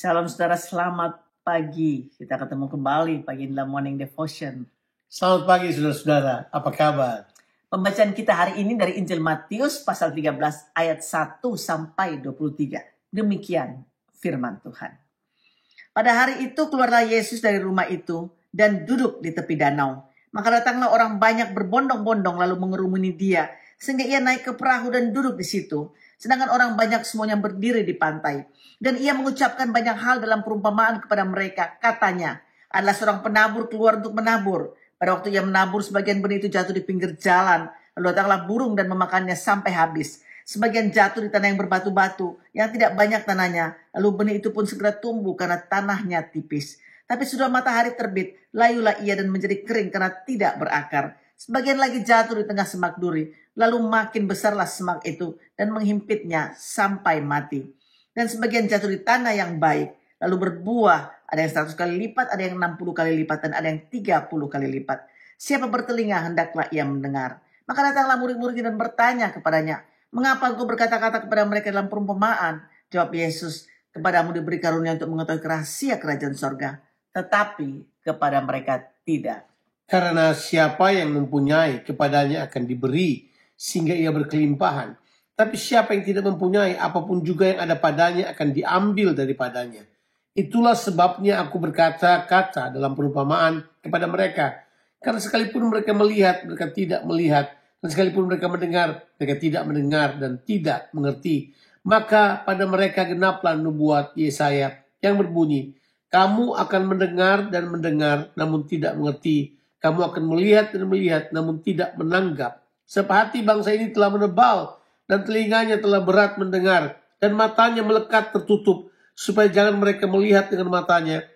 Shalom saudara, selamat pagi. Kita ketemu kembali pagi dalam Morning Devotion. Selamat pagi saudara-saudara, apa kabar? Pembacaan kita hari ini dari Injil Matius pasal 13 ayat 1 sampai 23. Demikian firman Tuhan. Pada hari itu keluarlah Yesus dari rumah itu dan duduk di tepi danau. Maka datanglah orang banyak berbondong-bondong lalu mengerumuni dia, sehingga ia naik ke perahu dan duduk di situ. Sedangkan orang banyak semuanya berdiri di pantai. Dan ia mengucapkan banyak hal dalam perumpamaan kepada mereka. Katanya, adalah seorang penabur keluar untuk menabur. Pada waktu ia menabur, sebagian benih itu jatuh di pinggir jalan. Lalu datanglah burung dan memakannya sampai habis. Sebagian jatuh di tanah yang berbatu-batu, yang tidak banyak tanahnya. Lalu benih itu pun segera tumbuh karena tanahnya tipis. Tapi sudah matahari terbit, layulah ia dan menjadi kering karena tidak berakar. Sebagian lagi jatuh di tengah semak duri. Lalu makin besarlah semak itu dan menghimpitnya sampai mati. Dan sebagian jatuh di tanah yang baik, lalu berbuah. Ada yang 100 kali lipat, ada yang 60 kali lipat, dan ada yang 30 kali lipat. Siapa bertelinga hendaklah ia mendengar. Maka datanglah murid-muridnya dan bertanya kepadanya, mengapa engkau berkata-kata kepada mereka dalam perumpamaan? Jawab Yesus, kepadamu diberi karunia untuk mengetahui rahasia kerajaan sorga, tetapi kepada mereka tidak. Karena siapa yang mempunyai kepadanya akan diberi, sehingga ia berkelimpahan. Tapi siapa yang tidak mempunyai, apapun juga yang ada padanya akan diambil daripadanya. Itulah sebabnya aku berkata-kata dalam perumpamaan kepada mereka. Karena sekalipun mereka melihat, mereka tidak melihat. Dan sekalipun mereka mendengar, mereka tidak mendengar dan tidak mengerti. Maka pada mereka genaplah nubuat Yesaya yang berbunyi, kamu akan mendengar dan mendengar, namun tidak mengerti. Kamu akan melihat dan melihat, namun tidak menanggap. Sebab hati bangsa ini telah menebal, dan telinganya telah berat mendengar, dan matanya melekat tertutup, supaya jangan mereka melihat dengan matanya,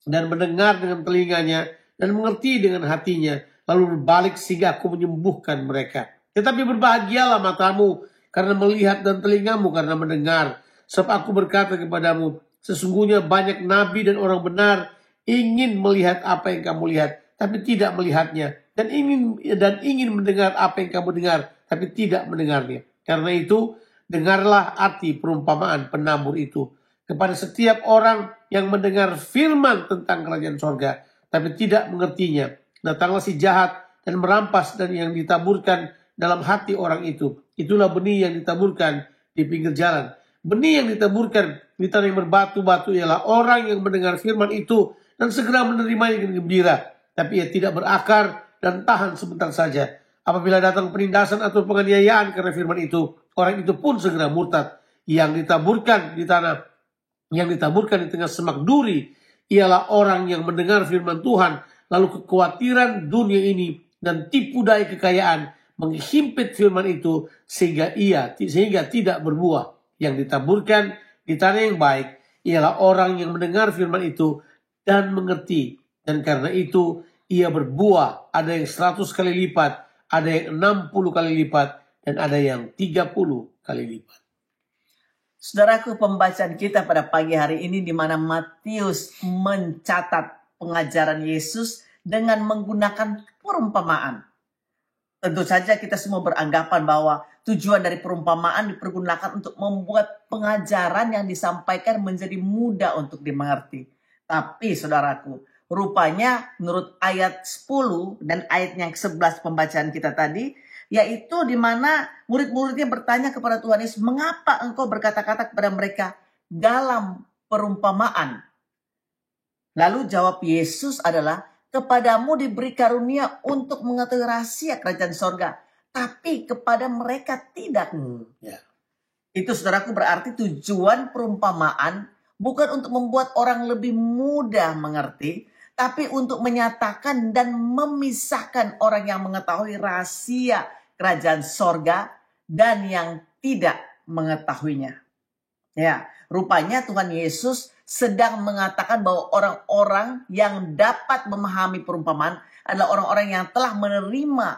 dan mendengar dengan telinganya, dan mengerti dengan hatinya, lalu berbalik sehingga aku menyembuhkan mereka. Tetapi berbahagialah matamu, karena melihat, dan telingamu karena mendengar. Sebab aku berkata kepadamu, sesungguhnya banyak nabi dan orang benar ingin melihat apa yang kamu lihat, tapi tidak melihatnya, dan ingin mendengar apa yang kamu dengar, tapi tidak mendengarnya. Karena itu, dengarlah arti perumpamaan penabur itu. Kepada setiap orang yang mendengar firman tentang kerajaan sorga, tapi tidak mengertinya, datanglah si jahat dan merampas dan yang ditaburkan dalam hati orang itu. Itulah benih yang ditaburkan di pinggir jalan. Benih yang ditaburkan di tanah yang berbatu-batu ialah orang yang mendengar firman itu dan segera menerimanya dengan gembira. Tapi ia tidak berakar dan tahan sebentar saja. Apabila datang penindasan atau penganiayaan karena firman itu, orang itu pun segera murtad. Yang ditaburkan di tengah semak duri ialah orang yang mendengar firman Tuhan, lalu kekhawatiran dunia ini dan tipu daya kekayaan menghimpit firman itu sehingga tidak berbuah. Yang ditaburkan di tanah yang baik ialah orang yang mendengar firman itu dan mengerti, dan karena itu ia berbuah, ada yang 100 kali lipat, ada yang 60 kali lipat, dan ada yang 30 kali lipat. Saudaraku, pembacaan kita pada pagi hari ini di mana Matius mencatat pengajaran Yesus dengan menggunakan perumpamaan. Tentu saja kita semua beranggapan bahwa tujuan dari perumpamaan dipergunakan untuk membuat pengajaran yang disampaikan menjadi mudah untuk dimengerti. Tapi saudaraku, rupanya menurut ayat 10 dan ayat yang ke-11 pembacaan kita tadi, yaitu di mana murid-muridnya bertanya kepada Tuhan Yesus, mengapa engkau berkata-kata kepada mereka dalam perumpamaan? Lalu jawab Yesus adalah, kepadamu diberi karunia untuk mengetahui rahasia kerajaan sorga, tapi kepada mereka tidak. Itu saudaraku berarti tujuan perumpamaan bukan untuk membuat orang lebih mudah mengerti, tapi untuk menyatakan dan memisahkan orang yang mengetahui rahasia kerajaan sorga dan yang tidak mengetahuinya. Ya, rupanya Tuhan Yesus sedang mengatakan bahwa orang-orang yang dapat memahami perumpamaan adalah orang-orang yang telah menerima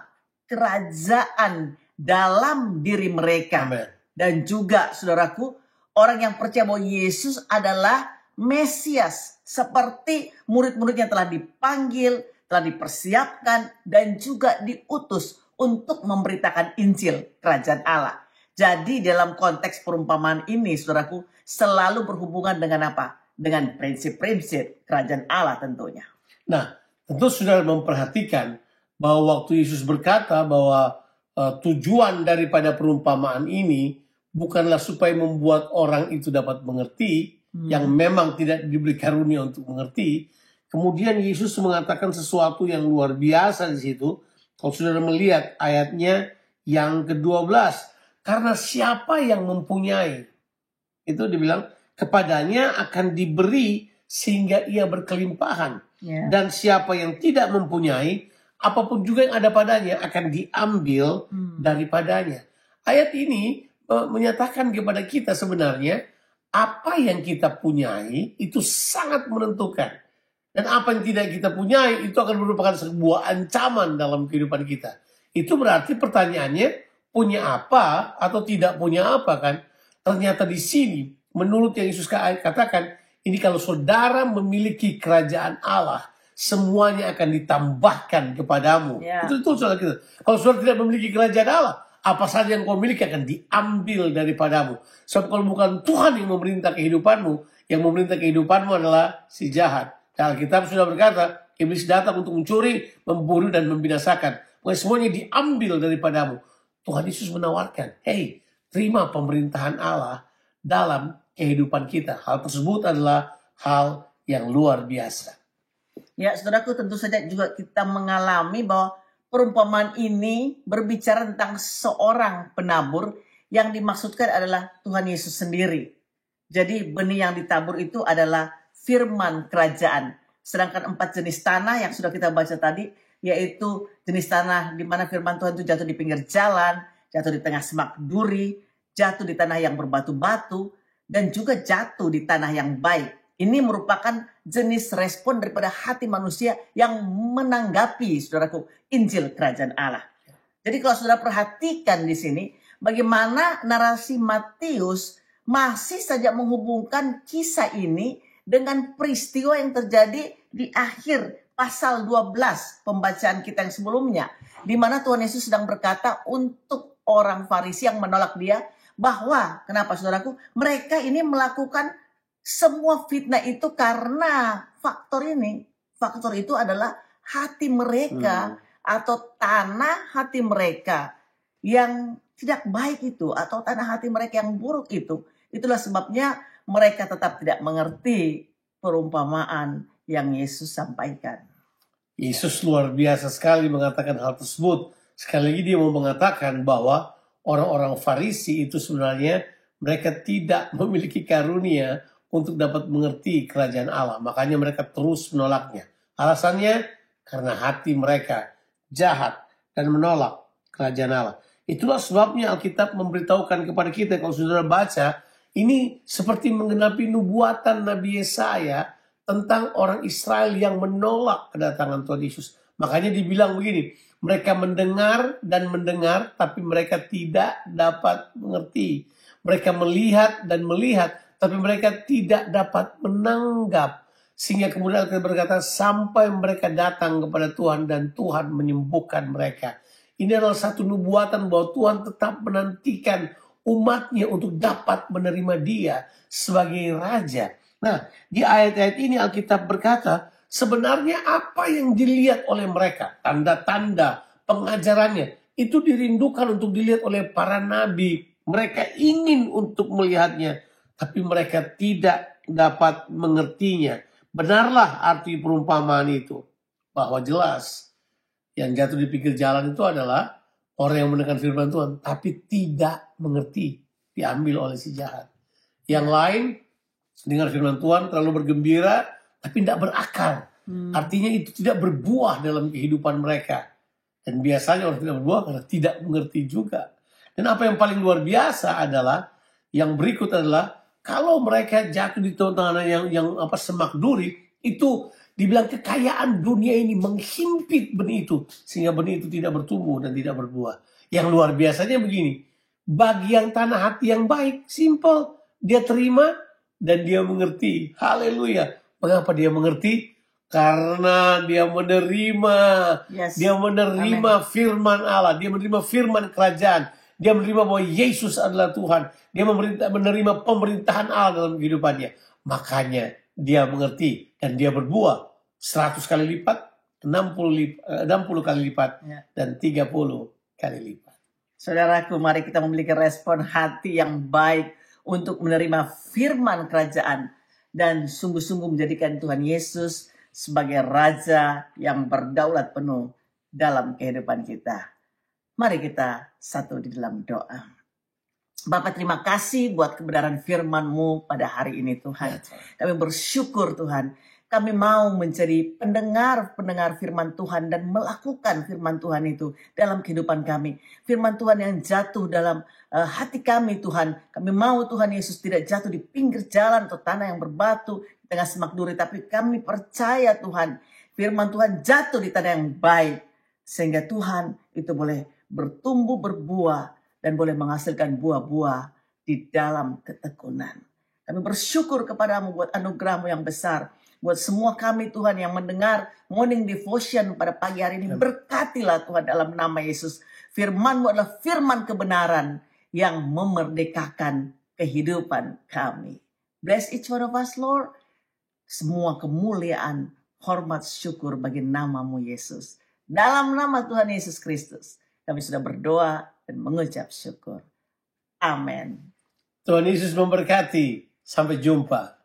kerajaan dalam diri mereka. Amen. Dan juga saudaraku, orang yang percaya bahwa Yesus adalah Mesias, seperti murid-muridnya telah dipanggil, telah dipersiapkan, dan juga diutus untuk memberitakan Injil kerajaan Allah. Jadi dalam konteks perumpamaan ini, saudaraku, selalu berhubungan dengan apa? dengan prinsip-prinsip kerajaan Allah tentunya. Nah, tentu saudara memperhatikan bahwa waktu Yesus berkata bahwa tujuan daripada perumpamaan ini bukanlah supaya membuat orang itu dapat mengerti, yang memang tidak diberi karunia untuk mengerti. Kemudian Yesus mengatakan sesuatu yang luar biasa di situ. Kalau saudara melihat ayatnya yang ke-12, karena siapa yang mempunyai, itu dibilang kepadanya akan diberi sehingga ia berkelimpahan. Dan siapa yang tidak mempunyai, apapun juga yang ada padanya akan diambil daripadanya. Ayat ini menyatakan kepada kita sebenarnya apa yang kita punyai itu sangat menentukan. Dan apa yang tidak kita punyai itu akan merupakan sebuah ancaman dalam kehidupan kita. Itu berarti pertanyaannya, punya apa atau tidak punya apa kan? Ternyata di sini menurut yang Yesus katakan, ini kalau saudara memiliki kerajaan Allah, semuanya akan ditambahkan kepadamu. Itu saudara kita. Kalau saudara tidak memiliki kerajaan Allah, apa saja yang kau miliki akan diambil daripadamu. Sebab kalau bukan Tuhan yang memerintah kehidupanmu, yang memerintah kehidupanmu adalah si jahat. Dan Alkitab sudah berkata, iblis datang untuk mencuri, membunuh dan membinasakan. Maka semuanya diambil daripadamu. Tuhan Yesus menawarkan, hey, terima pemerintahan Allah dalam kehidupan kita. Hal tersebut adalah hal yang luar biasa. Ya, saudaraku, tentu saja juga kita mengalami bahwa perumpamaan ini berbicara tentang seorang penabur yang dimaksudkan adalah Tuhan Yesus sendiri. Jadi benih yang ditabur itu adalah firman kerajaan. Sedangkan 4 jenis tanah yang sudah kita baca tadi, yaitu jenis tanah di mana firman Tuhan itu jatuh di pinggir jalan, jatuh di tengah semak duri, jatuh di tanah yang berbatu-batu, dan juga jatuh di tanah yang baik. Ini merupakan jenis respon daripada hati manusia yang menanggapi, saudaraku, Injil Kerajaan Allah. Jadi kalau saudara perhatikan di sini, bagaimana narasi Matius masih saja menghubungkan kisah ini dengan peristiwa yang terjadi di akhir pasal 12 pembacaan kita yang sebelumnya. Di mana Tuhan Yesus sedang berkata untuk orang Farisi yang menolak dia, bahwa, kenapa saudaraku, mereka ini melakukan semua fitnah itu karena faktor ini. Faktor itu adalah hati mereka atau tanah hati mereka yang tidak baik itu, atau tanah hati mereka yang buruk itu. Itulah sebabnya mereka tetap tidak mengerti perumpamaan yang Yesus sampaikan. Yesus luar biasa sekali mengatakan hal tersebut. Sekali lagi dia mau mengatakan bahwa orang-orang Farisi itu sebenarnya mereka tidak memiliki karunia untuk dapat mengerti kerajaan Allah. Makanya mereka terus menolaknya. Alasannya karena hati mereka jahat dan menolak kerajaan Allah. Itulah sebabnya Alkitab memberitahukan kepada kita, kalau saudara baca, ini seperti menggenapi nubuatan Nabi Yesaya tentang orang Israel yang menolak kedatangan Tuhan Yesus. Makanya dibilang begini, mereka mendengar dan mendengar, tapi mereka tidak dapat mengerti. Mereka melihat dan melihat, tapi mereka tidak dapat menanggap. Sehingga kemudian Alkitab berkata, sampai mereka datang kepada Tuhan dan Tuhan menyembuhkan mereka. Ini adalah satu nubuatan bahwa Tuhan tetap menantikan umatnya untuk dapat menerima dia sebagai raja. Nah, di ayat-ayat ini Alkitab berkata, sebenarnya apa yang dilihat oleh mereka, tanda-tanda pengajarannya, itu dirindukan untuk dilihat oleh para nabi. Mereka ingin untuk melihatnya, tapi mereka tidak dapat mengertinya. Benarlah arti perumpamaan itu, bahwa jelas yang jatuh di pinggir jalan itu adalah orang yang mendengar firman Tuhan, tapi tidak mengerti, diambil oleh si jahat. Yang lain dengar firman Tuhan, terlalu bergembira, tapi tidak berakal. Artinya itu tidak berbuah dalam kehidupan mereka. Dan biasanya orang tidak berbuah karena tidak mengerti juga. Dan apa yang paling luar biasa adalah, yang berikut adalah, kalau mereka jatuh di tanah yang semak duri, itu dibilang kekayaan dunia ini menghimpit benih itu, sehingga benih itu tidak bertumbuh dan tidak berbuah. Yang luar biasanya begini, bagi yang tanah hati yang baik, simple, dia terima dan dia mengerti. Haleluya. Mengapa dia mengerti? Karena dia menerima, dia menerima firman Allah, dia menerima firman kerajaan, dia menerima bahwa Yesus adalah Tuhan, dia menerima pemerintahan Allah dalam kehidupannya. Makanya dia mengerti dan dia berbuah 100 kali lipat, 60 kali lipat, Ya. dan 30 kali lipat. Saudaraku, mari kita memiliki respon hati yang baik untuk menerima firman kerajaan dan sungguh-sungguh menjadikan Tuhan Yesus sebagai Raja yang berdaulat penuh dalam kehidupan kita. Mari kita satu di dalam doa. Bapak, terima kasih buat kebenaran firman-Mu pada hari ini Tuhan. Kami bersyukur Tuhan. Kami mau menjadi pendengar firman Tuhan dan melakukan firman Tuhan itu dalam kehidupan kami. Firman Tuhan yang jatuh dalam hati kami Tuhan. Kami mau Tuhan Yesus tidak jatuh di pinggir jalan atau tanah yang berbatu di tengah semak duri. Tapi kami percaya Tuhan, firman Tuhan jatuh di tanah yang baik. Sehingga Tuhan itu boleh bertumbuh berbuah dan boleh menghasilkan buah-buah di dalam ketekunan. Kami bersyukur kepadamu buat anugerah-Mu yang besar. Buat semua kami Tuhan yang mendengar morning devotion pada pagi hari ini. Berkatilah Tuhan dalam nama Yesus. Firman-Mu adalah firman kebenaran yang memerdekakan kehidupan kami. Bless each one of us Lord. Semua kemuliaan, hormat, syukur bagi nama-Mu Yesus. Dalam nama Tuhan Yesus Kristus kami sudah berdoa dan mengucap syukur. Amin. Tuhan Yesus memberkati. Sampai jumpa.